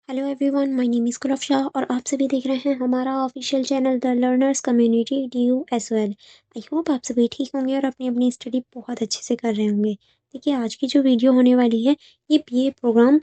Hello everyone, my name is Kuraf Shah और आप सभी देख रहे हैं हमारा official channel the learners community DUSOL। I hope आप सभी ठीक होंगे और अपनी अपनी स्टडी बहुत अच्छे से कर रहे होंगे। देखिए, आज की जो वीडियो होने वाली है ये BA प्रोग्राम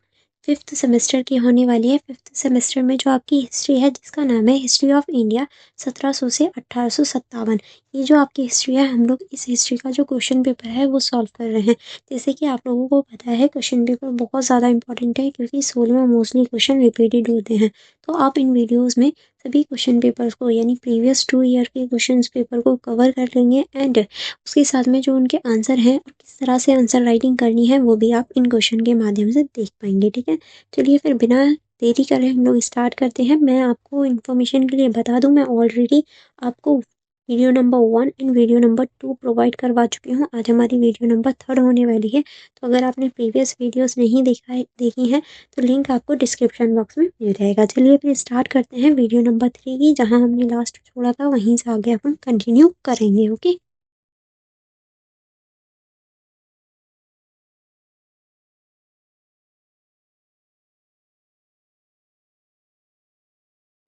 फिफ्थ सेमेस्टर की होने वाली है। फिफ्थ सेमेस्टर में जो आपकी हिस्ट्री है जिसका नाम है हिस्ट्री ऑफ इंडिया 1700 से 1857। ये जो आपकी हिस्ट्री है, हम लोग इस हिस्ट्री का जो क्वेश्चन पेपर है वो सॉल्व कर रहे हैं। जैसे कि आप लोगों को पता है, क्वेश्चन पेपर बहुत ज़्यादा इंपॉर्टेंट है क्योंकि सोल में मोस्टली क्वेश्चन रिपीटेड होते हैं। तो आप इन वीडियोस में सभी क्वेश्चन पेपर्स को यानी प्रीवियस 2 ईयर के क्वेश्चन पेपर को कवर कर लेंगे एंड उसके साथ में जो उनके आंसर हैं और किस तरह से आंसर राइटिंग करनी है वो भी आप इन क्वेश्चन के माध्यम से देख पाएंगे। ठीक है, चलिए फिर बिना देरी करे हम लोग स्टार्ट करते हैं। मैं आपको इन्फॉर्मेशन के लिए बता दूं, मैं ऑलरेडी आपको video number 1 and video number 2 provide करवा चुकी हूँ। आज हमारी वीडियो नंबर 3 होने वाली है। तो अगर आपने प्रीवियस वीडियोस नहीं देखी हैं तो लिंक आपको डिस्क्रिप्शन बॉक्स में मिल जाएगा। चलिए फिर स्टार्ट करते हैं वीडियो नंबर 3 की, जहाँ हमने लास्ट छोड़ा था वहीं से आगे अपन कंटिन्यू करेंगे। ओके,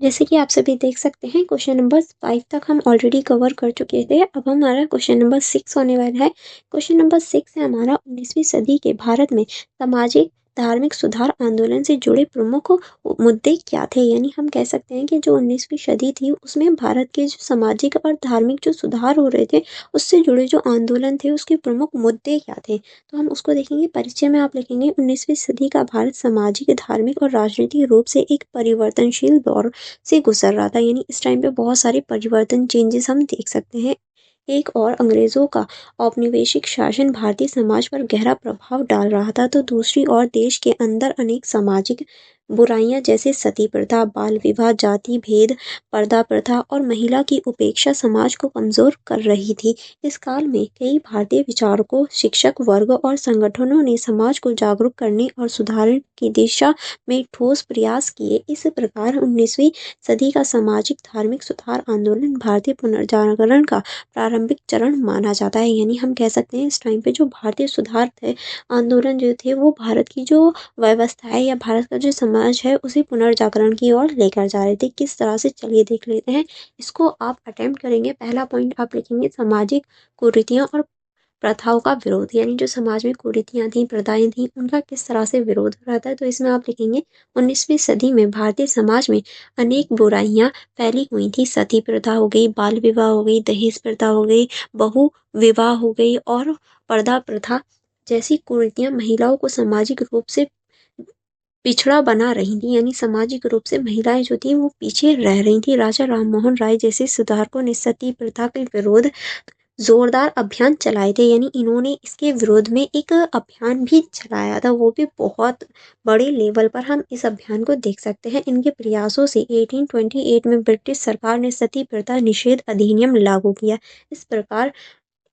जैसे कि आप सभी देख सकते हैं क्वेश्चन नंबर 5 तक हम ऑलरेडी कवर कर चुके थे। अब हमारा क्वेश्चन नंबर 6 होने वाला है। क्वेश्चन नंबर 6 है हमारा, 19वीं सदी के भारत में सामाजिक धार्मिक सुधार आंदोलन से जुड़े प्रमुख मुद्दे क्या थे। यानी हम कह सकते हैं कि जो 19वीं सदी थी उसमें भारत के जो सामाजिक और धार्मिक जो सुधार हो रहे थे उससे जुड़े जो आंदोलन थे उसके प्रमुख मुद्दे क्या थे। तो हम उसको देखेंगे। परिचय में आप लिखेंगे, 19वीं सदी का भारत सामाजिक धार्मिक और राजनीतिक रूप से एक परिवर्तनशील दौर से गुजर रहा था। यानी इस टाइम पे बहुत सारे परिवर्तन चेंजेस हम देख सकते हैं। एक और अंग्रेजों का औपनिवेशिक शासन भारतीय समाज पर गहरा प्रभाव डाल रहा था, तो दूसरी ओर देश के अंदर अनेक सामाजिक बुराइयां जैसे सती प्रथा, बाल विवाह, जाति भेद, पर्दा प्रथा और महिला की उपेक्षा समाज को कमजोर कर रही थी। इस काल में कई भारतीय विचारकों, शिक्षक वर्ग और संगठनों ने समाज को जागरूक करने और सुधार की दिशा में ठोस प्रयास किए। इस प्रकार 19वीं सदी का सामाजिक धार्मिक सुधार आंदोलन भारतीय पुनर्जागरण का प्रारंभिक चरण माना जाता है। यानी हम कह सकते हैं इस टाइम पे जो भारतीय सुधार थे, आंदोलन जो थे, वो भारत की जो व्यवस्था है या भारत का जो समाज है उसे पुनर्जागरण की ओर लेकर जा रहे थे। किस तरह से, चलिए देख लेते हैं। इसको आप अटेम्प्ट करेंगे। पहला पॉइंट आप लिखेंगे, सामाजिक कुरीतियां और प्रथाओं का विरोध। यानी जो समाज में कुरीतियां थी, प्रथाएं थी, उनका किस तरह से विरोध हो रहा था। तो इसमें आप लिखेंगे, 19वीं सदी में भारतीय समाज में अनेक बुराइयां फैली हुई थी। सती प्रथा हो गई, बाल विवाह हो गई, दहेज प्रथा हो गई, बहु विवाह हो गई और पर्दा प्रथा जैसी कुरीतियां महिलाओं को सामाजिक रूप से पिछड़ा बना रही थी। यानी सामाजिक रूप से महिलाएं जो थी वो पीछे रह रही थी। राजा राममोहन राय जैसे सुधारकों ने सती प्रथा के विरोध जोरदार अभियान चलाए थे। यानी इन्होंने इसके विरोध में एक अभियान भी चलाया था, वो भी बहुत बड़े लेवल पर हम इस अभियान को देख सकते हैं। इनके प्रयासों से 1828 में ब्रिटिश सरकार ने सती प्रथा निषेध अधिनियम लागू किया। इस प्रकार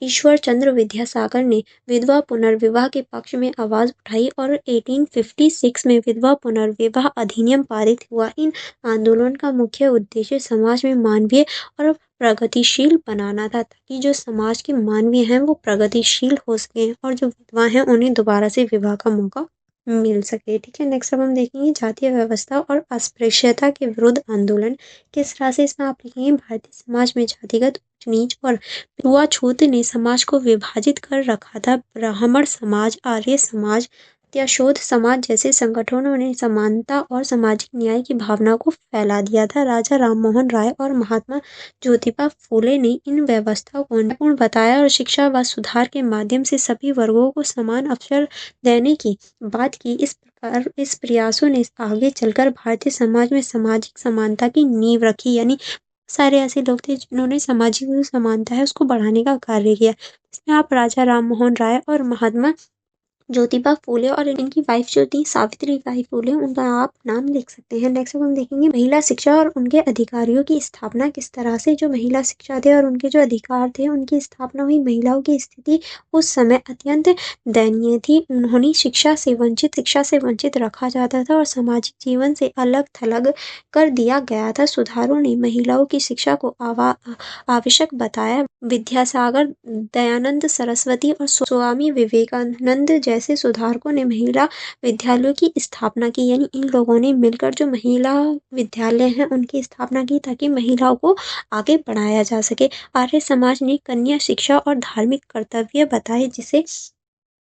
ईश्वर चंद्र विद्यासागर ने विधवा पुनर्विवाह के पक्ष में आवाज उठाई और 1856 में विधवा पुनर्विवाह अधिनियम पारित हुआ। इन आंदोलन का मुख्य उद्देश्य समाज में मानवीय और प्रगतिशील बनाना था, ताकि जो समाज के मानवीय हैं वो प्रगतिशील हो सके और जो विधवा हैं उन्हें दोबारा से विवाह का मौका मिल सके। ठीक है, नेक्स्ट अब हम देखेंगे जातीय व्यवस्था और अस्पृश्यता के विरुद्ध आंदोलन। किस तरह से, इसमें आप लिखेंगे, भारतीय समाज में जातिगत ऊंच नीच और छूत ने समाज को विभाजित कर रखा था। ब्राह्मण समाज, आर्य समाज, त्याशोध समाज जैसे संगठनों ने समानता और सामाजिक न्याय की भावना को फैला दिया था। राजा राममोहन राय और महात्मा ज्योतिबा फूले ने इन व्यवस्थाओं को पूर्ण बताया और शिक्षा व सुधार के माध्यम से सभी वर्गों को समान अवसर देने की बात की। इस प्रकार इस प्रयासों ने आगे चलकर भारतीय समाज में सामाजिक समानता की नींव रखी। यानी सारे ऐसे लोग थे जिन्होंने सामाजिक जो समानता है उसको बढ़ाने का कार्य किया। इसमें आप राजा राममोहन राय और महात्मा ज्योतिबा फूले और इनकी वाइफ जो थी सावित्री बाई फूले, उनका आप नाम लिख सकते हैं। नेक्स्ट हम देखेंगे महिला शिक्षा और उनके अधिकारियों की स्थापना। किस तरह से जो महिला शिक्षा थे और उनके जो अधिकार थे उनकी स्थापना हुई। महिलाओं की स्थिति उस समय अत्यंत दयनीय थी। उन्होंने शिक्षा से वंचित रखा जाता था और सामाजिक जीवन से अलग थलग कर दिया गया था। सुधारों ने महिलाओं की शिक्षा को आवश्यक बताया। विद्यासागर, दयानंद सरस्वती और स्वामी विवेकानंद जैसे जैसे सुधारकों ने महिला विद्यालयों की स्थापना की, यानी इन लोगों ने मिलकर जो महिला विद्यालय हैं उनकी स्थापना की ताकि महिलाओं को आगे बढ़ाया जा सके। आर्य समाज ने कन्या शिक्षा और धार्मिक कर्तव्य बताए, जिसे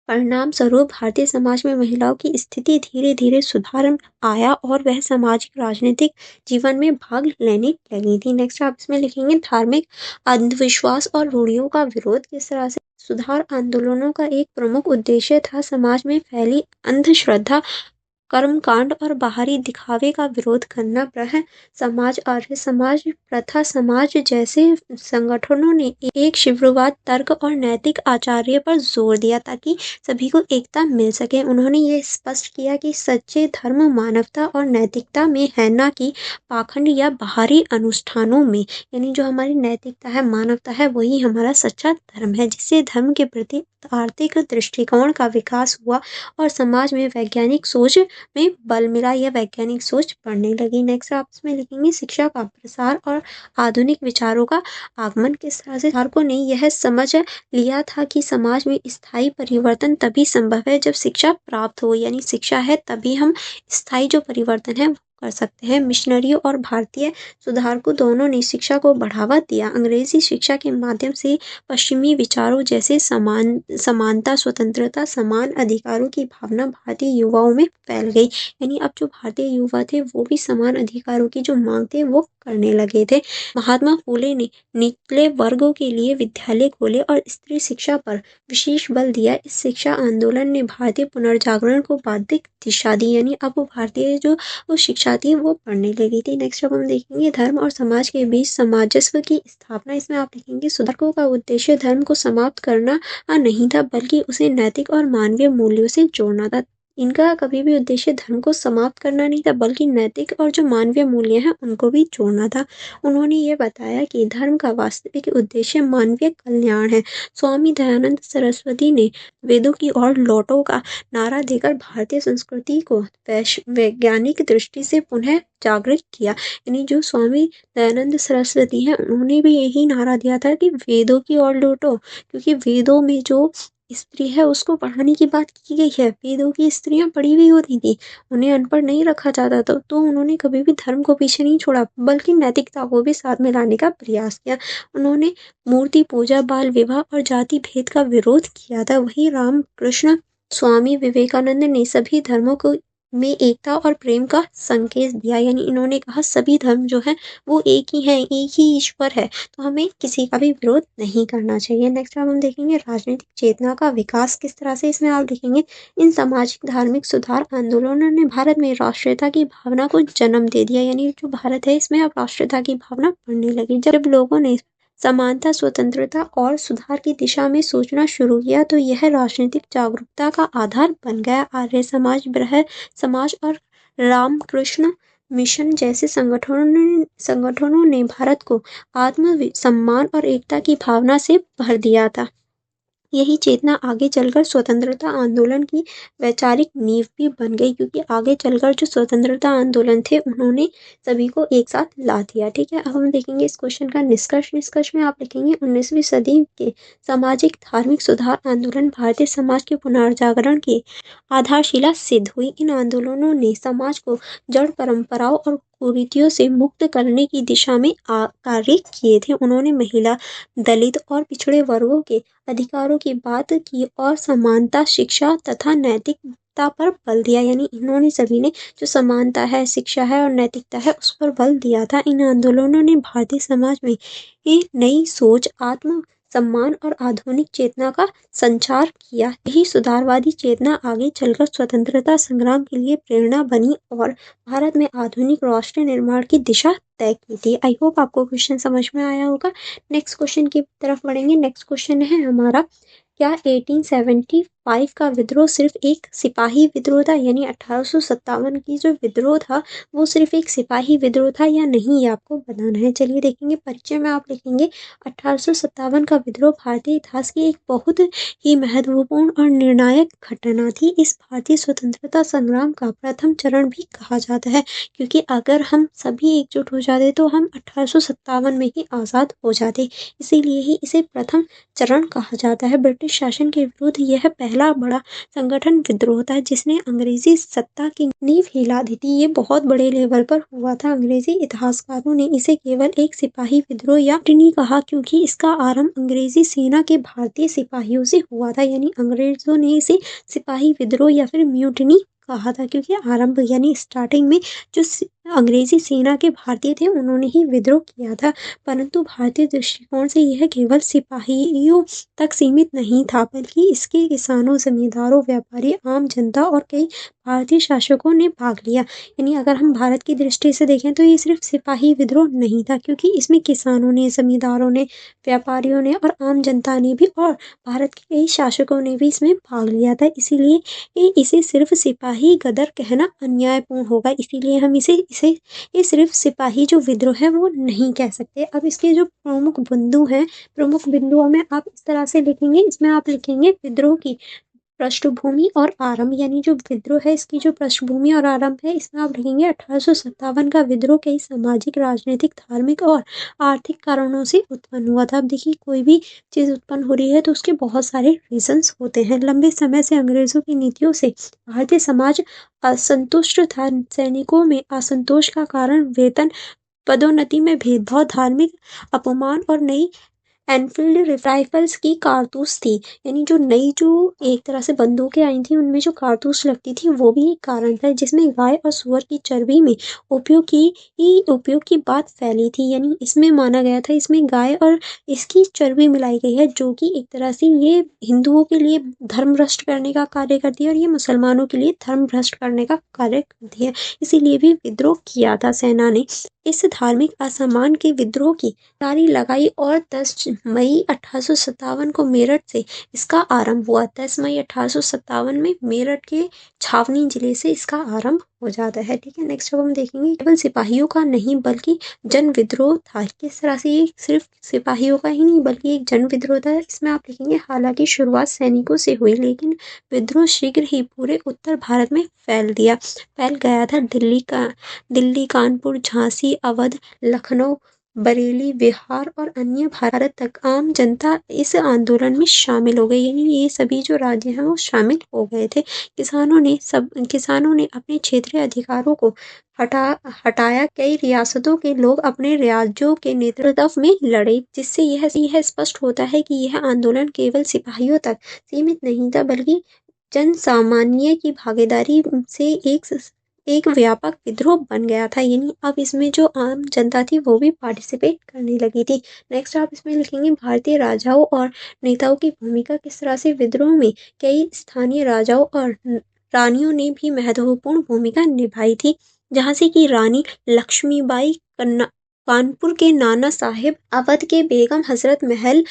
परिणाम स्वरूप भारतीय समाज में महिलाओं की स्थिति धीरे धीरे सुधार आया और वह सामाजिक राजनीतिक जीवन में भाग लेने लगी थी। नेक्स्ट आप इसमें लिखेंगे धार्मिक अंधविश्वास और रूढ़ियों का विरोध किस तरह से। सुधार आंदोलनों का एक प्रमुख उद्देश्य था समाज में फैली अंधश्रद्धा, कर्मकांड और बाहरी दिखावे का विरोध करना। ब्रह्म समाज, आर्य समाज, प्रथा समाज जैसे संगठनों ने एक शिववाद, तर्क और नैतिक आचार्य पर जोर दिया ताकि सभी को एकता मिल सके। उन्होंने ये स्पष्ट किया कि सच्चे धर्म मानवता और नैतिकता में है, न कि पाखंड या बाहरी अनुष्ठानों में। यानी जो हमारी नैतिकता है, मानवता है, वही हमारा सच्चा धर्म है, जिससे धर्म के प्रति आर्थिक दृष्टिकोण का विकास हुआ और समाज में वैज्ञानिक सोच में बल मिला, यह वैज्ञानिक सोच बढ़ने लगी। नेक्स्ट आप इसमें लिखेंगे शिक्षा का प्रसार और आधुनिक विचारों का आगमन किस तरह से। सुधारकों ने यह समझ लिया था कि समाज में स्थायी परिवर्तन तभी संभव है जब शिक्षा प्राप्त हो, यानी शिक्षा है तभी हम स्थायी जो परिवर्तन है वो कर सकते हैं। मिशनरियों और भारतीय सुधारकों दोनों ने शिक्षा को बढ़ावा दिया। अंग्रेजी शिक्षा के माध्यम से पश्चिमी विचारों जैसे समानता, स्वतंत्रता, समान अधिकारों की भावना भारतीय युवाओं में फैल गई। यानी अब जो भारतीय युवा थे वो भी समान अधिकारों की जो मांग थे वो करने लगे थे। महात्मा फूले ने निचले वर्गों के लिए विद्यालय खोले और स्त्री शिक्षा पर विशेष बल दिया। इस शिक्षा आंदोलन ने भारतीय पुनर्जागरण को बाधिक दिशा दी, यानी अब भारतीय जो वो शिक्षा थी वो पढ़ने लगी थी। नेक्स्ट अब हम देखेंगे धर्म और समाज के बीच सामंजस्य की स्थापना। इसमें आप लिखेंगे सुधारकों का उद्देश्य धर्म को समाप्त करना नहीं था, बल्कि उसे नैतिक और मानवीय मूल्यों से जोड़ना था। इनका कभी भी उद्देश्य धर्म को समाप्त करना नहीं था, बल्कि नैतिक और जो मानवीय मूल्य हैं उनको भी जोड़ना था। उन्होंने ये बताया कि धर्म का वास्तविक उद्देश्य मानवीय कल्याण है। स्वामी दयानंद सरस्वती ने वेदों की ओर लौटो का नारा देकर भारतीय संस्कृति को वैज्ञानिक दृष्टि से पुनः जागृत किया। यानी जो स्वामी दयानंद सरस्वती हैं उन्होंने भी यही नारा दिया था कि वेदों की ओर लौटो, क्योंकि वेदों में जो स्त्री है उसको पढ़ाने की बात की गई है। वेदों की स्त्रियां पढ़ी हुई होती थी, उन्हें अनपढ़ नहीं रखा जाता था। तो उन्होंने कभी भी धर्म को पीछे नहीं छोड़ा, बल्कि नैतिकता को भी साथ में लाने का प्रयास किया। उन्होंने मूर्ति पूजा, बाल विवाह और जाति भेद का विरोध किया था। वही रामकृष्ण, स्वामी विवेकानंद ने सभी धर्मों को में एकता और प्रेम का संकेत दिया। यानी इन्होंने कहा सभी धर्म जो है वो एक ही है, एक ही ईश्वर है, तो हमें किसी का भी विरोध नहीं करना चाहिए। नेक्स्ट अब हम देखेंगे राजनीतिक चेतना का विकास किस तरह से। इसमें आप लिखेंगे इन सामाजिक धार्मिक सुधार आंदोलनों ने भारत में राष्ट्रीयता की भावना को जन्म दे दिया। यानी जो भारत है इसमें अब राष्ट्रीयता की भावना बढ़ने लगी। जब लोगों ने समानता, स्वतंत्रता और सुधार की दिशा में सोचना शुरू किया तो यह राजनीतिक जागरूकता का आधार बन गया। आर्य समाज, ब्रह्म समाज और रामकृष्ण मिशन जैसे संगठनों ने भारत को आत्म सम्मान और एकता की भावना से भर दिया था। यही चेतना आगे चलकर स्वतंत्रता आंदोलन की वैचारिक नींव भी बन गई, क्योंकि आगे चलकर जो स्वतंत्रता आंदोलन थे उन्होंने सभी को एक साथ ला दिया। ठीक है, अब हम देखेंगे इस क्वेश्चन का निष्कर्ष में आप लिखेंगे 19वीं सदी के सामाजिक धार्मिक सुधार आंदोलन भारतीय समाज के पुनर्जागरण की आधारशिला सिद्ध हुई। इन आंदोलनों ने समाज को जड़ परंपराओं और कुरीतियों से मुक्त करने की दिशा में कार्य किए थे। उन्होंने महिला, दलित और पिछड़े वर्गों के अधिकारों की बात की और समानता, शिक्षा तथा नैतिकता पर बल दिया। यानी इन्होंने सभी ने जो समानता है, शिक्षा है और नैतिकता है उस पर बल दिया था। इन आंदोलनों ने भारतीय समाज में एक नई सोच, आत्म सम्मान और आधुनिक चेतना का संचार किया। यही सुधारवादी चेतना आगे चलकर स्वतंत्रता संग्राम के लिए प्रेरणा बनी और भारत में आधुनिक राष्ट्र निर्माण की दिशा तय की थी। आई होप आपको क्वेश्चन समझ में आया होगा। नेक्स्ट क्वेश्चन की तरफ बढ़ेंगे। नेक्स्ट क्वेश्चन है हमारा, क्या 1875 का विद्रोह सिर्फ एक सिपाही विद्रोह था? यानी 1857 की जो विद्रोह था वो सिर्फ एक सिपाही विद्रोह था या नहीं, ये आपको बताना है। चलिए देखेंगे। परिचय में आप लिखेंगे 1857 का विद्रोह भारतीय इतिहास की एक बहुत ही महत्वपूर्ण और निर्णायक घटना थी। इस भारतीय स्वतंत्रता संग्राम का प्रथम चरण भी कहा जाता है, क्योंकि अगर हम सभी एकजुट हो जाते तो हम 1857 में ही आज़ाद हो जाते। इसीलिए ही इसे प्रथम चरण कहा जाता है। ब्रिटिश शासन के विरुद्ध यह पहला पहला बड़ा संगठन विद्रोह था जिसने अंग्रेजी सत्ता की नींव हिला दी थी। ये बहुत बड़े लेवल पर हुआ था। अंग्रेजी इतिहासकारों ने इसे केवल एक सिपाही विद्रोह या म्यूटिनी कहा क्योंकि इसका आरंभ अंग्रेजी सेना के भारतीय सिपाहियों से हुआ था। यानी अंग्रेजों ने इसे सिपाही विद्रोह या फिर म्यूटिनी कहा था क्योंकि आरंभ यानी स्टार्टिंग में जो अंग्रेजी सेना के भारतीय थे उन्होंने ही विद्रोह किया था। परंतु भारतीय दृष्टिकोण से यह केवल सिपाहियों तक सीमित नहीं था बल्कि इसके किसानों, जमींदारों, व्यापारी, आम जनता और कई भारतीय शासकों ने भाग लिया। यानी अगर हम भारत की दृष्टि से देखें तो ये सिर्फ सिपाही विद्रोह नहीं था क्योंकि इसमें किसानों ने, जमींदारों ने, व्यापारियों ने और आम जनता ने भी और भारत के कई शासकों ने भी इसमें भाग लिया था। इसीलिए इसे सिर्फ सिपाही गदर कहना अन्यायपूर्ण होगा। इसीलिए हम इसे ये सिर्फ सिपाही जो विद्रोह है वो नहीं कह सकते। अब इसके जो प्रमुख बिंदु हैं, प्रमुख बिंदुओं में आप इस तरह से लिखेंगे, इसमें आप लिखेंगे विद्रोह की पृष्ठभूमि और आरंभ। यानी जो विद्रोह है इसकी जो पृष्ठभूमि और आरंभ है इसमें आप लिखेंगे 1857 का विद्रोह कई सामाजिक, राजनीतिक, धार्मिक और आर्थिक कारणों से उत्पन्न हुआ था। अब देखिए कोई भी चीज़ उत्पन्न हो रही है तो उसके बहुत सारे रीजंस होते हैं। लंबे समय से अंग्रेजों की नीतियों से भारतीय समाज असंतुष्ट था। सैनिकों में असंतोष का कारण वेतन, पदोन्नति में भेदभाव, धार्मिक अपमान और नई एनफील्ड राइफल्स की कारतूस थी। यानी जो नई जो एक तरह से बंदूकें आई थी उनमें जो कारतूस लगती थी वो भी एक कारण था जिसमें गाय और सुअर की चर्बी में उपयोग की बात फैली थी। यानी इसमें माना गया था इसमें गाय और इसकी चर्बी मिलाई गई है जो कि एक तरह से ये हिंदुओं के लिए धर्म भ्रष्ट करने का कार्य करती है और ये मुसलमानों के लिए धर्म भ्रष्ट करने का कार्य करती है। इसीलिए भी विद्रोह किया था सेना ने। इस धार्मिक असम्मान के विद्रोह की नारी लगाई और 10 मई 1857 को मेरठ से इसका आरंभ हुआ। 10 मई 1857 में मेरठ के छावनी जिले से इसका आरंभ हो जाता है। ठीक है, नेक्स्ट अब हम देखेंगे केवल सिपाहियों का नहीं बल्कि जन विद्रोह था। किस तरह से ये सिर्फ सिपाहियों का ही नहीं बल्कि एक जन विद्रोह था। इसमें आप लिखेंगे हालांकि शुरुआत सैनिकों से हुई लेकिन विद्रोह शीघ्र ही पूरे उत्तर भारत में फैल गया था। दिल्ली, कानपुर, झांसी, अवध, लखनऊ, बरेली, बिहार और अन्य भारत तक आम जनता इस आंदोलन में शामिल हो गई। यानी ये सभी जो राज्य हैं वो शामिल हो गए थे। किसानों ने अपने क्षेत्रीय अधिकारों को हटाया। कई रियासतों के लोग अपने राज्यों के नेतृत्व में लड़े जिससे यह स्पष्ट होता है कि यह आंदोलन केवल सिपाहियों तक सीमित नहीं था बल्कि जन सामान्य की भागीदारी से एक व्यापक विद्रोह बन गया था। यानी अब इसमें जो आम जनता थी वो भी पार्टिसिपेट करने लगी थी। नेक्स्ट आप इसमें लिखेंगे भारतीय राजाओं और नेताओं की भूमिका। किस तरह से विद्रोह में कई स्थानीय राजाओं और रानियों ने भी महत्वपूर्ण भूमिका निभाई थी। जहाँ से कि रानी लक्ष्मीबाई, कानपुर के नाना साहेब, अवध के बेगम हजरत महल,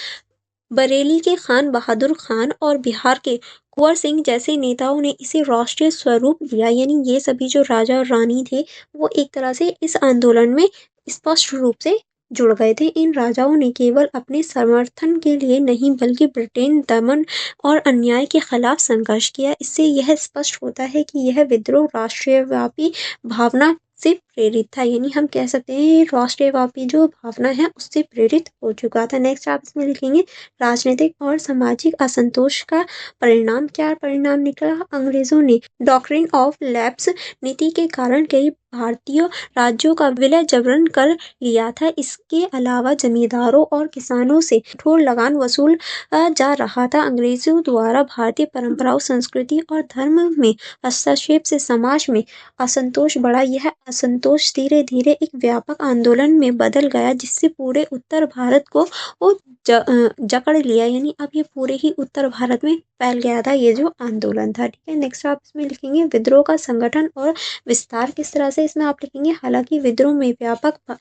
बरेली के खान बहादुर खान और बिहार के कुंवर सिंह जैसे नेताओं ने इसे राष्ट्रीय स्वरूप दिया। यानी ये सभी जो राजा और रानी थे वो एक तरह से इस आंदोलन में स्पष्ट रूप से जुड़ गए थे। इन राजाओं ने केवल अपने समर्थन के लिए नहीं बल्कि ब्रिटेन, दमन और अन्याय के खिलाफ संघर्ष किया। इससे यह स्पष्ट होता है कि यह विद्रोह राष्ट्रव्यापी भावना से प्रेरित था। यानी हम कह सकते हैं राष्ट्रव्यापी जो भावना है उससे प्रेरित हो चुका था। नेक्स्ट आप इसमें लिखेंगे राजनीतिक और सामाजिक असंतोष का परिणाम। क्या परिणाम निकला? अंग्रेजों ने डॉक्ट्रिन ऑफ लैप्स नीति के कारण कई भारतीय राज्यों का विलय जबरन कर लिया था। इसके अलावा जमींदारों और किसानों से कठोर लगान वसूल जा रहा था। अंग्रेजों द्वारा भारतीय परंपराओं, संस्कृति और धर्म में हस्तक्षेप से समाज में असंतोष बढ़ा। यह असंतोष धीरे धीरे एक व्यापक आंदोलन में बदल गया जिससे पूरे उत्तर भारत को जकड़ लिया। यानी अब ये पूरे ही उत्तर भारत में फैल गया था ये जो आंदोलन था। ठीक है, नेक्स्ट आप इसमें लिखेंगे विद्रोह का संगठन और विस्तार। किस तरह से? इसमें आप लिखेंगे हालांकि विद्रोह में व्यापक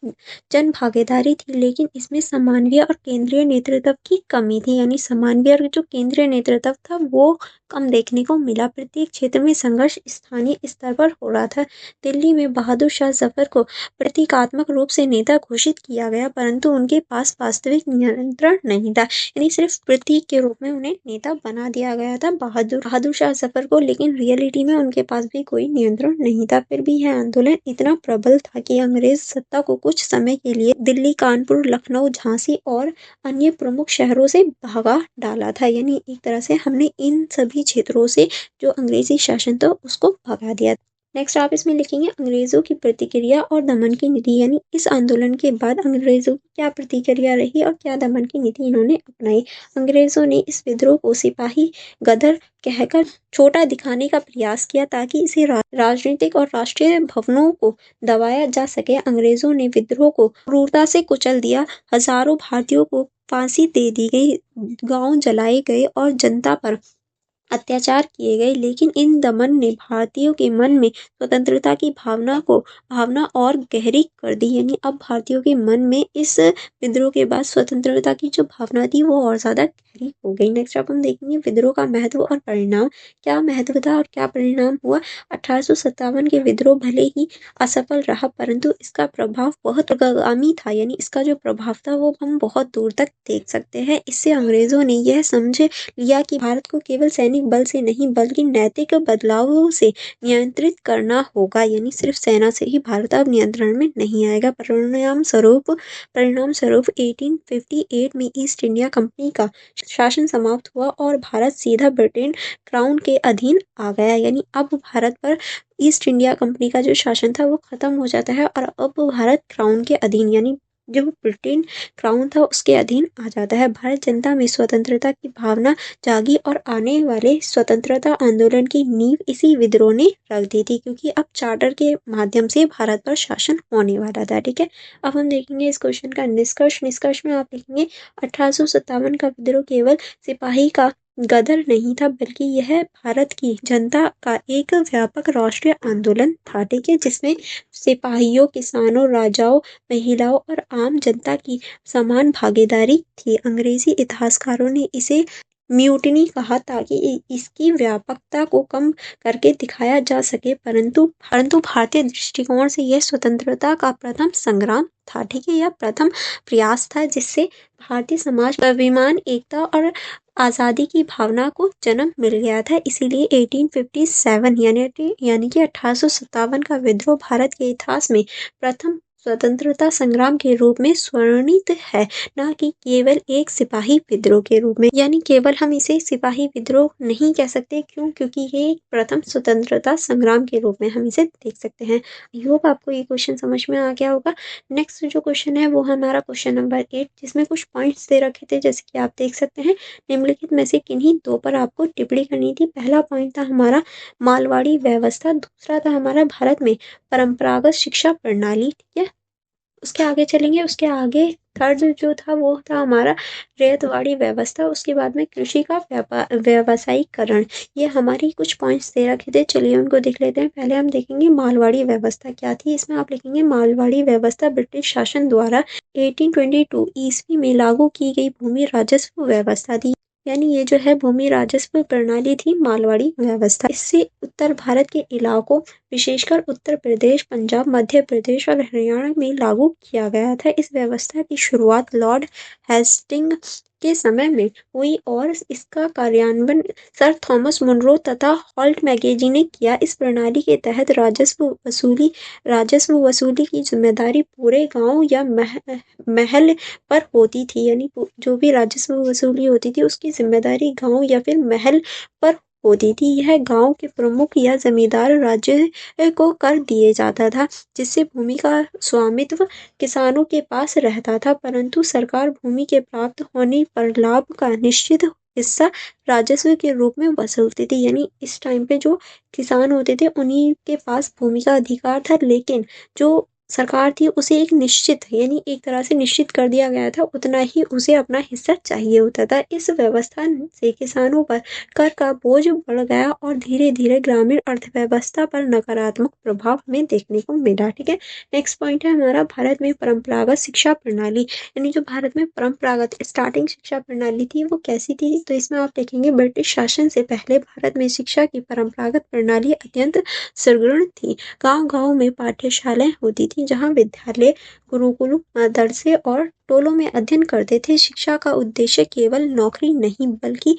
जन भागीदारी थी लेकिन इसमें समन्वय और केंद्रीय नेतृत्व की कमी थी। यानी समन्वय और जो केंद्रीय नेतृत्व था वो कम देखने को मिला। प्रत्येक क्षेत्र में संघर्ष स्थानीय स्तर पर हो रहा था। दिल्ली में बहादुर शाह जफर को प्रतीकात्मक रूप से नेता घोषित किया गया परंतु उनके पास वास्तविक नियंत्रण नहीं था। यानी सिर्फ प्रतीक के रूप में उन्हें नेता बना दिया गया था बहादुर शाह जफर को, लेकिन रियलिटी में उनके पास भी कोई नियंत्रण नहीं था। फिर भी यह आंदोलन इतना प्रबल था कि अंग्रेज सत्ता को कुछ समय के लिए दिल्ली, कानपुर, लखनऊ, झांसी और अन्य प्रमुख शहरों से भगा डाला था। यानी एक तरह से हमने इन सभी सभी क्षेत्रों से जो अंग्रेजी शासन था उसको भगा दिया। नेक्स्ट आप इसमें लिखेंगे अंग्रेजों की प्रतिक्रिया और दमन की नीति, यानी इस आंदोलन के बाद अंग्रेजों की क्या प्रतिक्रिया रही और क्या दमन की नीति इन्होंने अपनाई। अंग्रेजों ने इस विद्रोह को सिपाही गदर कहकर छोटा दिखाने का प्रयास किया ताकि इसे राजनीतिक और राष्ट्रीय भवनों को दबाया जा सके। अंग्रेजों ने विद्रोह को क्रूरता से कुचल दिया, हजारों भारतीयों को फांसी दे दी गई, गांव जलाए गए और जनता पर अत्याचार किए गए, लेकिन इन दमन ने भारतीयों के मन में स्वतंत्रता की भावना और गहरी कर दी। यानी अब भारतीयों के मन में इस विद्रोह के बाद स्वतंत्रता की जो भावना थी वो और ज्यादा गहरी हो गई। नेक्स्ट अब हम देखेंगे विद्रोह का महत्व और परिणाम। क्या महत्व था और क्या परिणाम हुआ। 1857 के विद्रोह भले ही असफल रहा परंतु इसका प्रभाव बहुत आगामी था, यानी इसका जो प्रभाव था वो हम बहुत दूर तक देख सकते हैं। इससे अंग्रेजों ने यह समझ लिया कि भारत को केवल सैनिक बल से नहीं बल्कि नैतिक बदलावों से नियंत्रित करना होगा, यानी सिर्फ सेना से ही भारत अब नियंत्रण में नहीं आएगा। परिणाम स्वरूप 1858 में ईस्ट इंडिया कंपनी का शासन समाप्त हुआ और भारत सीधा ब्रिटेन क्राउन के अधीन आ गया, यानी अब भारत पर ईस्ट इंडिया कंपनी का जो शासन था वो खत्म हो जाता है और अब भारत क्राउन के अधीन यानी जो ब्रिटेन क्राउन था उसके अधीन आ जाता है। भारत जनता में स्वतंत्रता की भावना जागी और आने वाले स्वतंत्रता आंदोलन की नींव इसी विद्रोह ने रख दी थी, क्योंकि अब चार्टर के माध्यम से भारत पर शासन होने वाला था। ठीक है, अब हम देखेंगे इस क्वेश्चन का निष्कर्ष में आप लिखेंगे 1857 का विद्रोह केवल सिपाही का गदर नहीं था बल्कि यह भारत की जनता का एक व्यापक राष्ट्रीय आंदोलन था। ठीक है, जिसमें सिपाहियों, किसानों, राजाओं, महिलाओं और आम जनता की समान भागीदारी थी। अंग्रेजी इतिहासकारों ने इसे म्यूटिनी कहा ताकि इसकी व्यापकता को कम करके दिखाया जा सके, परंतु भारतीय दृष्टिकोण से यह स्वतंत्रता का प्रथम संग्राम था। ठीक है, यह प्रथम प्रयास था जिससे भारतीय समाज स्वाभिमान, एकता और आज़ादी की भावना को जन्म मिल गया था। इसीलिए 1857 यानी कि 1857 का विद्रोह भारत के इतिहास में प्रथम स्वतंत्रता संग्राम के रूप में स्वर्णित है, न कि केवल एक सिपाही विद्रोह के रूप में। यानी केवल हम इसे सिपाही विद्रोह नहीं कह सकते, क्योंकि ये एक प्रथम स्वतंत्रता संग्राम के रूप में हम इसे देख सकते हैं। आई होप आपको ये क्वेश्चन समझ में आ गया होगा। नेक्स्ट जो क्वेश्चन है वो हमारा क्वेश्चन नंबर 8, जिसमें कुछ पॉइंट्स दे रखे थे जैसे कि आप देख सकते हैं। निम्नलिखित में से किन्हीं दो पर आपको टिप्पणी करनी थी। पहला पॉइंट था हमारा मालवाड़ी व्यवस्था, दूसरा था हमारा भारत में परंपरागत शिक्षा प्रणाली। ठीक है, उसके आगे चलेंगे। उसके आगे थर्ड जो था वो था हमारा रैयतवाड़ी व्यवस्था, उसके बाद में कृषि का व्यावसायीकरण। ये हमारी कुछ पॉइंट्स दे रखे थे, चलिए उनको देख लेते हैं। पहले हम देखेंगे मालवाड़ी व्यवस्था क्या थी। इसमें आप लिखेंगे मालवाड़ी व्यवस्था ब्रिटिश शासन द्वारा 1822 ईस्वी में लागू की गई भूमि राजस्व व्यवस्था थी। यानी ये जो है भूमि राजस्व प्रणाली थी मालवाड़ी व्यवस्था। इससे उत्तर भारत के इलाकों विशेषकर उत्तर प्रदेश, पंजाब, मध्य प्रदेश और हरियाणा में लागू किया गया था। इस व्यवस्था की शुरुआत लॉर्ड हेस्टिंग के समय में हुई और इसका कार्यान्वयन सर थॉमस मुनरो तथा हॉल्ट मैकेंजी ने किया। इस प्रणाली के तहत राजस्व वसूली की जिम्मेदारी पूरे गांव या महल पर होती थी। यानी जो भी राजस्व वसूली होती थी उसकी जिम्मेदारी गांव या फिर महल पर होती थी। यह गांव के प्रमुख या जमींदार राज्य को कर दिए जाता था, जिससे भूमि का स्वामित्व किसानों के पास रहता था, परंतु सरकार भूमि के प्राप्त होने पर लाभ का निश्चित हिस्सा राजस्व के रूप में वसूलती थी। यानी इस टाइम पे जो किसान होते थे उन्हीं के पास भूमि का अधिकार था, लेकिन जो सरकार थी उसे एक निश्चित यानी एक तरह से निश्चित कर दिया गया था, उतना ही उसे अपना हिस्सा चाहिए होता था। इस व्यवस्था से किसानों पर कर का बोझ बढ़ गया और धीरे धीरे ग्रामीण अर्थव्यवस्था पर नकारात्मक प्रभाव हमें देखने को मिला। ठीक है, नेक्स्ट पॉइंट है हमारा भारत में परंपरागत शिक्षा प्रणाली। यानी जो भारत में परंपरागत स्टार्टिंग शिक्षा प्रणाली थी वो कैसी थी, तो इसमें आप देखेंगे ब्रिटिश शासन से पहले भारत में शिक्षा की परंपरागत प्रणाली अत्यंत सुदृढ़ थी। गांव गांव में पाठशालाएं होती थी जहां विद्यालय, गुरुकुल, मदरसे और टोलों में अध्ययन करते थे। शिक्षा का उद्देश्य केवल नौकरी नहीं बल्कि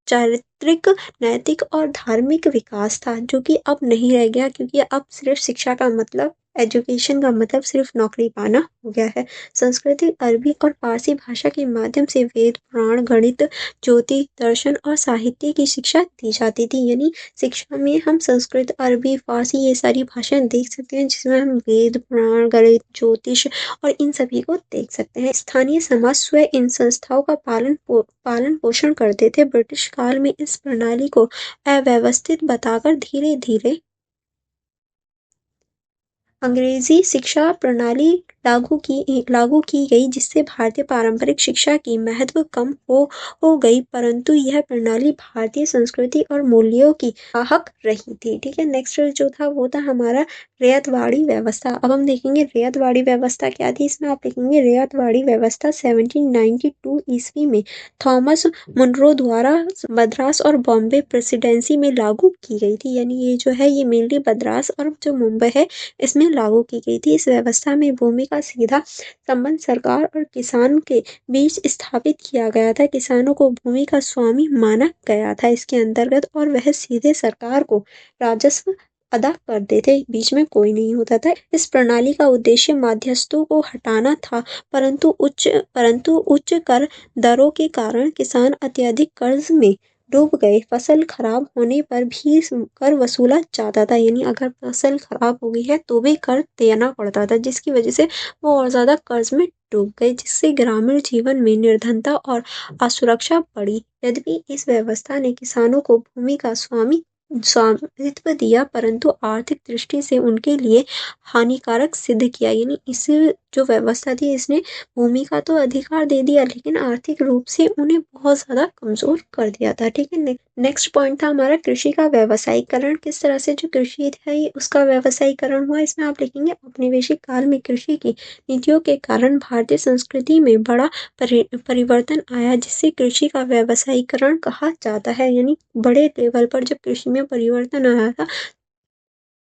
चारित्रिक, नैतिक और धार्मिक विकास था, जो कि अब नहीं रह गया, क्योंकि अब सिर्फ शिक्षा का मतलब एजुकेशन का मतलब सिर्फ नौकरी पाना हो गया है। संस्कृत, अरबी और फारसी भाषा के माध्यम से वेद, पुराण, गणित, ज्योतिष, दर्शन और साहित्य की शिक्षा दी जाती थी। यानी शिक्षा में हम संस्कृत, अरबी, फारसी ये सारी भाषाएं देख सकते हैं, जिसमें हम वेद, पुराण, गणित, ज्योतिष और इन सभी को देख सकते हैं। स्थानीय समाज स्वयं इन संस्थाओं का पालन पोषण करते थे। ब्रिटिश काल में इस प्रणाली को अव्यवस्थित बताकर धीरे धीरे अंग्रेजी शिक्षा प्रणाली लागू की गई, जिससे भारतीय पारंपरिक शिक्षा की महत्व कम हो गई, परंतु यह प्रणाली भारतीय संस्कृति और मूल्यों की वाहक रही थी। ठीक है, नेक्स्ट जो था वो था हमारा रैयतवाड़ी व्यवस्था। अब हम देखेंगे रैयतवाड़ी व्यवस्था क्या थी। इसमें आप लिखेंगे रैयतवाड़ी व्यवस्था 1792 ईस्वी में थॉमस मुनरो द्वारा मद्रास और बॉम्बे प्रेसिडेंसी में लागू की गई थी। यानी ये जो है ये मेनली मद्रास और जो मुंबई है इसमें लागू की गई थी। इस व्यवस्था में भूमि का सीधा संबंध सरकार और किसान के बीच स्थापित किया गया था। किसानों को भूमि का स्वामी माना गया था इसके अंतर्गत, और वह सीधे सरकार को राजस्व अदा करते थे, बीच में कोई नहीं होता था। इस प्रणाली का उद्देश्य मध्यस्थों को हटाना था, परंतु उच्च कर दरों के कारण किसान अत्यधिक कर्ज में डूब गए। फसल खराब होने पर भी कर वसूला जाता था, यानी अगर फसल खराब हो गई है तो भी कर देना पड़ता था, जिसकी वजह से वो और ज्यादा कर्ज में डूब गए, जिससे ग्रामीण जीवन में निर्धनता और असुरक्षा बढ़ी। यद्यपि इस व्यवस्था ने किसानों को भूमि का स्वामित्व दिया, परंतु आर्थिक दृष्टि से उनके लिए हानिकारक सिद्ध किया। यानी इस जो व्यवस्था थी इसने भूमि का तो अधिकार दे दिया, लेकिन आर्थिक रूप से उन्हें बहुत ज्यादा कमजोर कर दिया था। ठीक है, नेक्स्ट पॉइंट था हमारा कृषि का व्यवसायीकरण। किस तरह से जो कृषि है उसका व्यवसायीकरण हुआ। इसमें आप लिखेंगे औपनिवेशिक काल में कृषि की नीतियों के कारण भारतीय संस्कृति में बड़ा परिवर्तन आया, जिससे कृषि का व्यवसायीकरण कहा जाता है। यानी बड़े लेवल पर जब कृषि में परिवर्तन आया था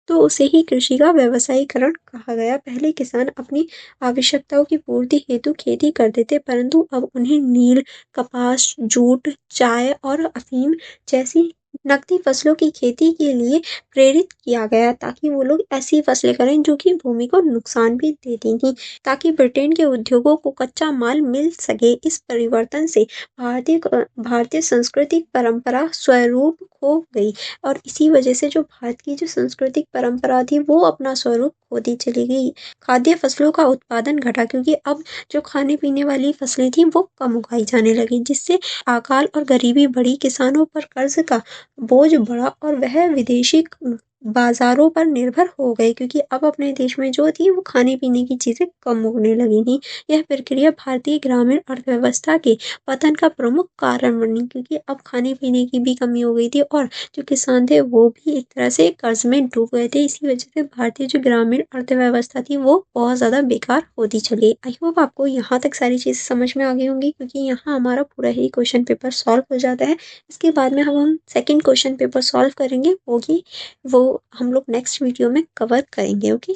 तो उसे ही कृषि का व्यवसायीकरण कहा गया। पहले किसान अपनी आवश्यकताओं की पूर्ति हेतु खेती करते थे, परंतु अब उन्हें नील, कपास, जूट, चाय और अफीम जैसी नकदी फसलों की खेती के लिए प्रेरित किया गया, ताकि वो लोग ऐसी फसलें करें जो कि भूमि को नुकसान भी देती थी, ताकि ब्रिटेन के उद्योगों को कच्चा माल मिल सके। इस परिवर्तन से भारतीय सांस्कृतिक परंपरा स्वरूप खो गई, और इसी वजह से जो भारत की जो सांस्कृतिक परंपरा थी वो अपना स्वरूप खोती चली गई। खाद्य फसलों का उत्पादन घटा, क्योंकि अब जो खाने पीने वाली फसलें थी वो कम उगाई जाने लगी, जिससे अकाल और गरीबी बढ़ी। किसानों पर कर्ज का बोझ बढ़ा और वह विदेशी बाजारों पर निर्भर हो गए, क्योंकि अब अपने देश में जो थी वो खाने पीने की चीजें कम उगने लगी थी। यह प्रक्रिया भारतीय ग्रामीण अर्थव्यवस्था के पतन का प्रमुख कारण बनी, क्योंकि अब खाने पीने की भी कमी हो गई थी और जो किसान थे वो भी एक तरह से कर्ज में डूब गए थे। इसी वजह से भारतीय जो ग्रामीण अर्थव्यवस्था थी वो बहुत ज्यादा बेकार होती चली। आई होप आपको यहाँ तक सारी चीजें समझ में आ गई होंगी, क्योंकि यहाँ हमारा पूरा ही क्वेश्चन पेपर सॉल्व हो जाता है। इसके बाद में हम सेकंड क्वेश्चन पेपर सॉल्व करेंगे, वो हम लोग नेक्स्ट वीडियो में कवर करेंगे। ओके,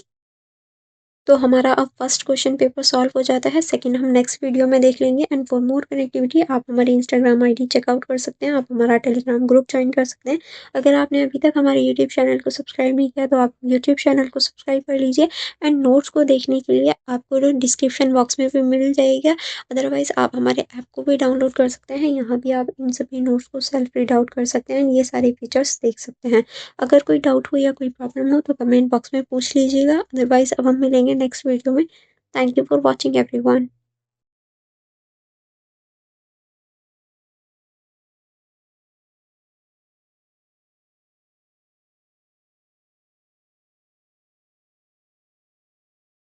तो हमारा अब फर्स्ट क्वेश्चन पेपर सॉल्व हो जाता है, सेकंड हम नेक्स्ट वीडियो में देख लेंगे। एंड फॉर मोर कनेक्टिविटी आप हमारी इंस्टाग्राम आईडी चेकआउट कर सकते हैं, आप हमारा टेलीग्राम ग्रुप ज्वाइन कर सकते हैं। अगर आपने अभी तक हमारे यूट्यूब चैनल को सब्सक्राइब नहीं किया तो आप यूट्यूब चैनल को सब्सक्राइब कर लीजिए। एंड नोट्स को देखने के लिए आपको डिस्क्रिप्शन बॉक्स में भी मिल जाएगा। अदरवाइज आप हमारे ऐप को भी डाउनलोड कर सकते हैं, यहाँ भी आप इन सभी नोट्स को सेल्फ रीड आउट कर सकते हैं, ये सारे फीचर्स देख सकते हैं। अगर कोई डाउट हो या कोई प्रॉब्लम हो तो कमेंट बॉक्स में पूछ लीजिएगा। अदरवाइज अब हम मिलेंगे नेक्स्ट वीडियो में। Thank you for watching everyone.